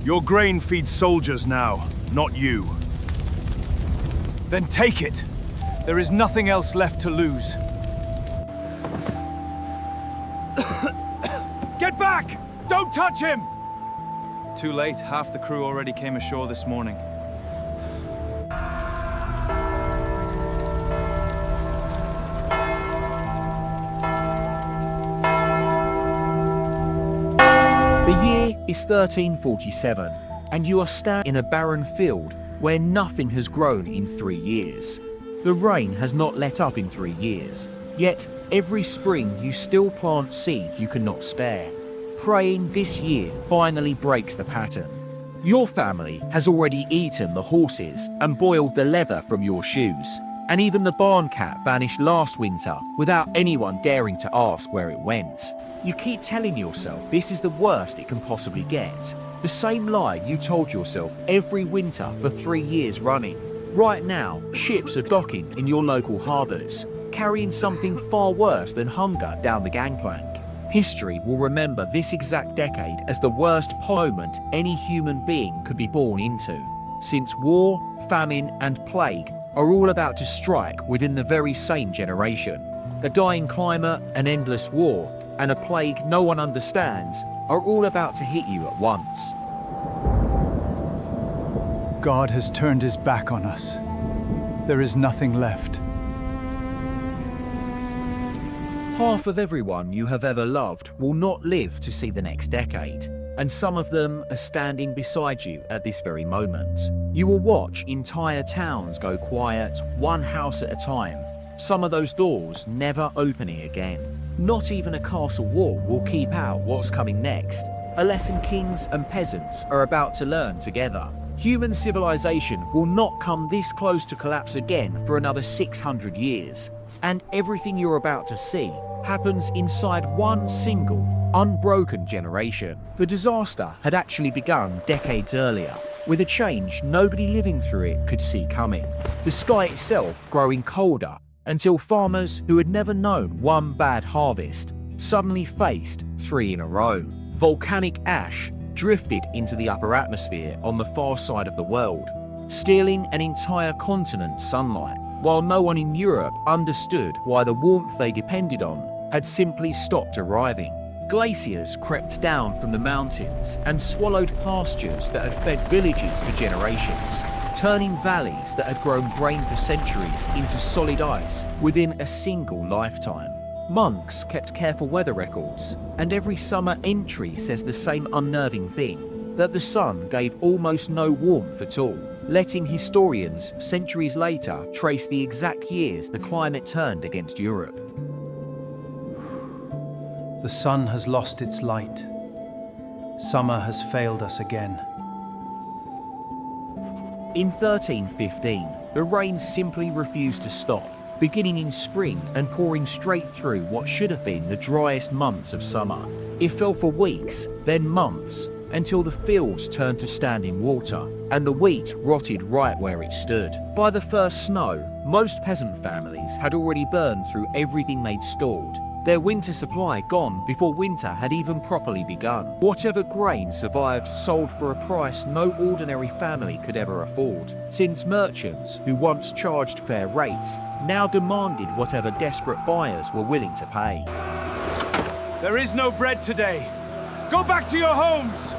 Your grain feeds soldiers now, not you. Then take it. There is nothing else left to lose. Get back! Don't touch him! Too late. Half the crew already came ashore this morning. The year is 1347, and you are standing in a barren field where nothing has grown in 3 years. The rain has not let up in 3 years, yet every spring you still plant seed you cannot spare. Praying this year finally breaks the pattern. Your family has already eaten the horses and boiled the leather from your shoes, and even the barn cat vanished last winter without anyone daring to ask where it went. You keep telling yourself this is the worst it can possibly get. The same lie you told yourself every winter for 3 years running. Right now, ships are docking in your local harbours, carrying something far worse than hunger down the gangplank. History will remember this exact decade as the worst moment any human being could be born into, since war, famine and plague are all about to strike within the very same generation. A dying climate, an endless war, and a plague no one understands are all about to hit you at once. God has turned his back on us. There is nothing left. Half of everyone you have ever loved will not live to see the next decade, and some of them are standing beside you at this very moment. You will watch entire towns go quiet, one house at a time, some of those doors never opening again. Not even a castle wall will keep out what's coming next, a lesson kings and peasants are about to learn together. Human civilization will not come this close to collapse again for another 600 years, and everything you're about to see happens inside one single, unbroken generation. The disaster had actually begun decades earlier, with a change nobody living through it could see coming. The sky itself growing colder, until farmers who had never known one bad harvest suddenly faced 3 in a row. Volcanic ash drifted into the upper atmosphere on the far side of the world, stealing an entire continent's sunlight, while no one in Europe understood why the warmth they depended on had simply stopped arriving. Glaciers crept down from the mountains and swallowed pastures that had fed villages for generations, turning valleys that had grown grain for centuries into solid ice within a single lifetime. Monks kept careful weather records, and every summer entry says the same unnerving thing, that the sun gave almost no warmth at all, letting historians centuries later trace the exact years the climate turned against Europe. The sun has lost its light. Summer has failed us again. In 1315, the rain simply refused to stop, beginning in spring and pouring straight through what should have been the driest months of summer. It fell for weeks, then months, until the fields turned to standing water, and the wheat rotted right where it stood. By the first snow, most peasant families had already burned through everything they'd stored, their winter supply gone before winter had even properly begun. Whatever grain survived sold for a price no ordinary family could ever afford, since merchants who once charged fair rates now demanded whatever desperate buyers were willing to pay. There is no bread today. Go back to your homes!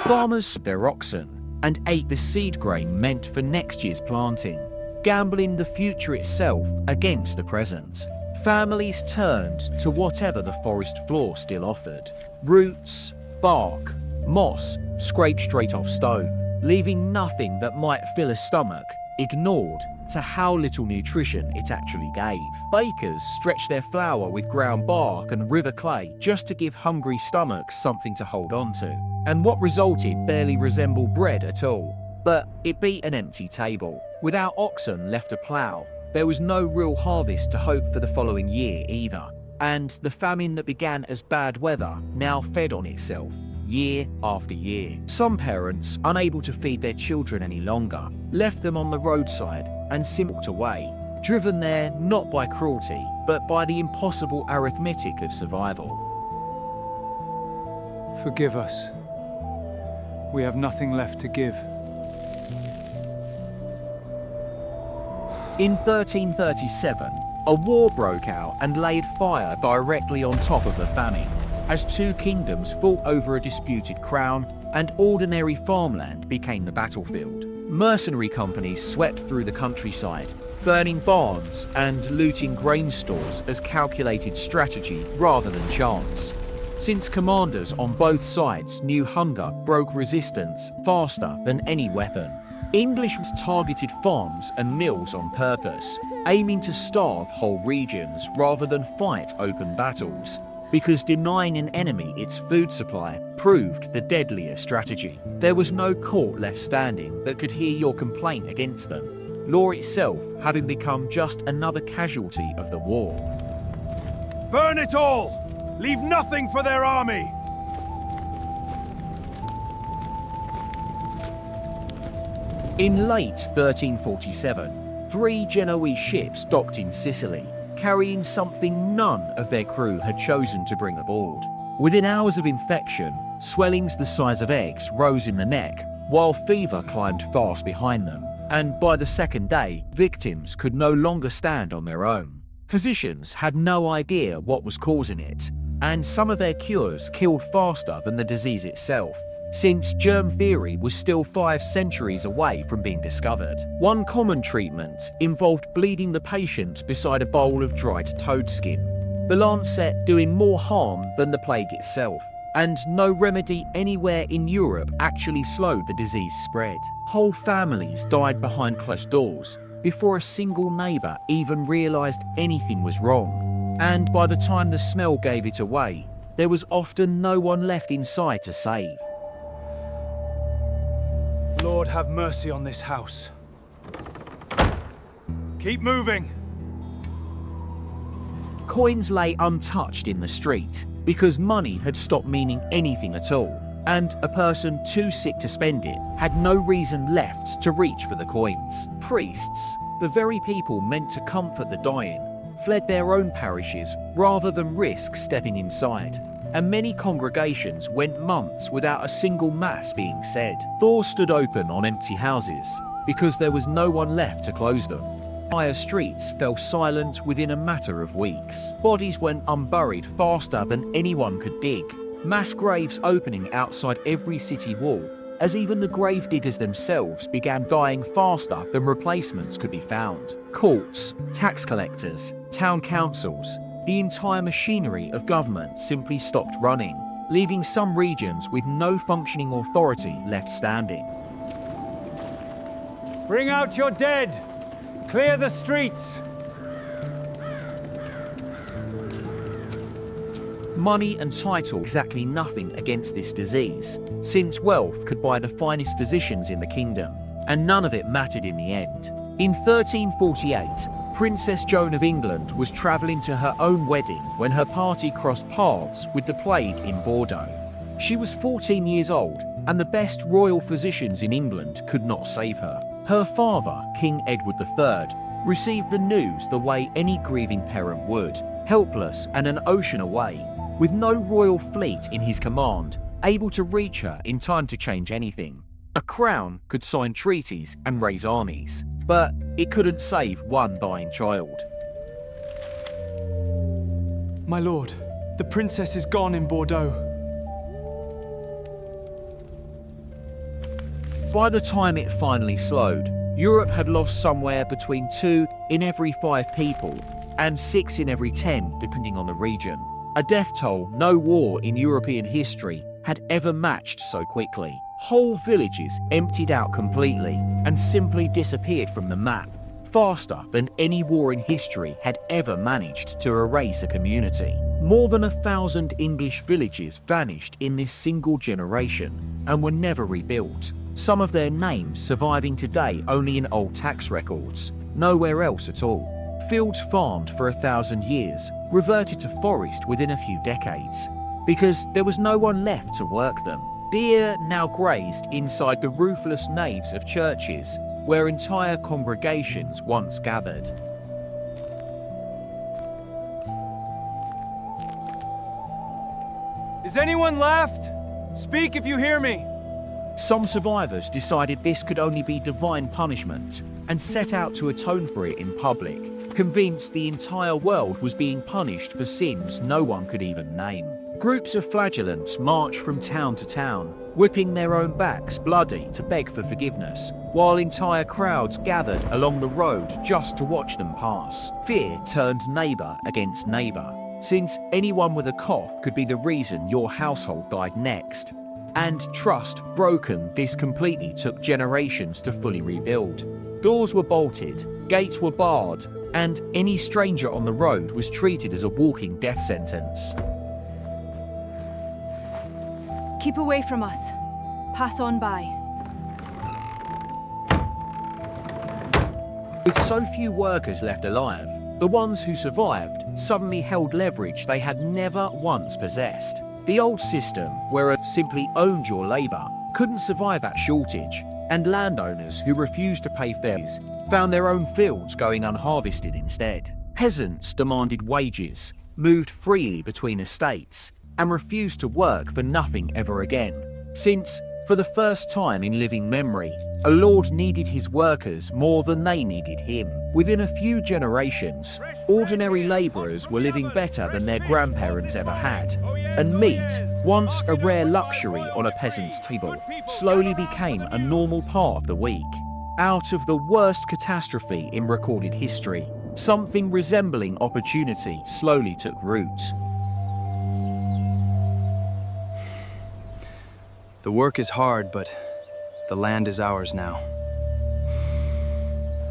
Farmers sold their oxen and ate the seed grain meant for next year's planting, gambling the future itself against the present. Families turned to whatever the forest floor still offered. Roots, bark, moss scraped straight off stone, leaving nothing that might fill a stomach, ignored to how little nutrition it actually gave. Bakers stretched their flour with ground bark and river clay just to give hungry stomachs something to hold on to, and what resulted barely resembled bread at all. But it beat an empty table. Without oxen left to plough, there was no real harvest to hope for the following year either. And the famine that began as bad weather now fed on itself, year after year. Some parents, unable to feed their children any longer, left them on the roadside and simply away, driven there not by cruelty, but by the impossible arithmetic of survival. Forgive us. We have nothing left to give. In 1337, a war broke out and laid fire directly on top of the famine, as two kingdoms fought over a disputed crown and ordinary farmland became the battlefield. Mercenary companies swept through the countryside, burning barns and looting grain stores as calculated strategy rather than chance. Since commanders on both sides knew hunger broke resistance faster than any weapon, English targeted farms and mills on purpose, aiming to starve whole regions rather than fight open battles, because denying an enemy its food supply proved the deadliest strategy. There was no court left standing that could hear your complaint against them, law itself having become just another casualty of the war. Burn it all! Leave nothing for their army! In late 1347, 3 Genoese ships docked in Sicily, carrying something none of their crew had chosen to bring aboard. Within hours of infection, swellings the size of eggs rose in the neck, while fever climbed fast behind them, and by the second day, victims could no longer stand on their own. Physicians had no idea what was causing it, and some of their cures killed faster than the disease itself, since germ theory was still 5 centuries away from being discovered. One common treatment involved bleeding the patient beside a bowl of dried toad skin, the lancet doing more harm than the plague itself, and no remedy anywhere in Europe actually slowed the disease spread. Whole families died behind closed doors before a single neighbour even realised anything was wrong, and by the time the smell gave it away, there was often no one left inside to save. Lord, have mercy on this house. Keep moving! Coins lay untouched in the street because money had stopped meaning anything at all, and a person too sick to spend it had no reason left to reach for the coins. Priests, the very people meant to comfort the dying, fled their own parishes rather than risk stepping inside, and many congregations went months without a single mass being said. Doors stood open on empty houses because there was no one left to close them. Entire streets fell silent within a matter of weeks. Bodies went unburied faster than anyone could dig, mass graves opening outside every city wall, as even the grave diggers themselves began dying faster than replacements could be found. Courts, tax collectors, town councils, the entire machinery of government simply stopped running, leaving some regions with no functioning authority left standing. Bring out your dead! Clear the streets! Money and title exactly nothing against this disease, since wealth could buy the finest physicians in the kingdom, and none of it mattered in the end. In 1348, Princess Joan of England was travelling to her own wedding when her party crossed paths with the plague in Bordeaux. She was 14 years old, and the best royal physicians in England could not save her. Her father, King Edward III, received the news the way any grieving parent would, helpless and an ocean away, with no royal fleet in his command, able to reach her in time to change anything. A crown could sign treaties and raise armies, but it couldn't save one dying child. My lord, the princess is gone in Bordeaux. By the time it finally slowed, Europe had lost somewhere between 2 in every 5 people and 6 in every 10, depending on the region. A death toll no war in European history had ever matched so quickly. Whole villages emptied out completely and simply disappeared from the map, faster than any war in history had ever managed to erase a community. More than 1,000 English villages vanished in this single generation and were never rebuilt, some of their names surviving today only in old tax records, nowhere else at all. Fields farmed for 1,000 years reverted to forest within a few decades, because there was no one left to work them. Deer now grazed inside the roofless naves of churches where entire congregations once gathered. Is anyone left? Speak if you hear me! Some survivors decided this could only be divine punishment and set out to atone for it in public, convinced the entire world was being punished for sins no one could even name. Groups of flagellants marched from town to town, whipping their own backs bloody to beg for forgiveness, while entire crowds gathered along the road just to watch them pass. Fear turned neighbour against neighbour, since anyone with a cough could be the reason your household died next. And trust broken, this completely took generations to fully rebuild. Doors were bolted, gates were barred, and any stranger on the road was treated as a walking death sentence. Keep away from us. Pass on by. With so few workers left alive, the ones who survived suddenly held leverage they had never once possessed. The old system, where a simply owned your labour, couldn't survive that shortage, and landowners who refused to pay fares found their own fields going unharvested instead. Peasants demanded wages, moved freely between estates, and refused to work for nothing ever again, since, for the first time in living memory, a lord needed his workers more than they needed him. Within a few generations, ordinary labourers were living better than their grandparents ever had, and meat, once a rare luxury on a peasant's table, slowly became a normal part of the week. Out of the worst catastrophe in recorded history, something resembling opportunity slowly took root. The work is hard, but the land is ours now.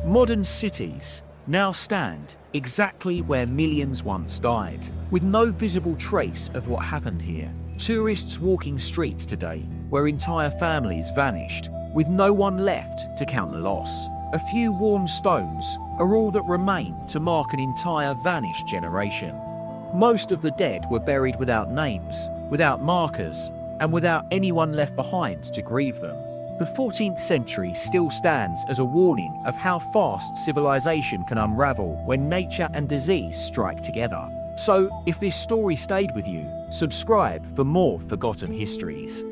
Modern cities now stand exactly where millions once died, with no visible trace of what happened here. Tourists walking streets today where entire families vanished, with no one left to count the loss. A few worn stones are all that remain to mark an entire vanished generation. Most of the dead were buried without names, without markers, and without anyone left behind to grieve them. The 14th century still stands as a warning of how fast civilization can unravel when nature and disease strike together. So, if this story stayed with you, subscribe for more forgotten histories.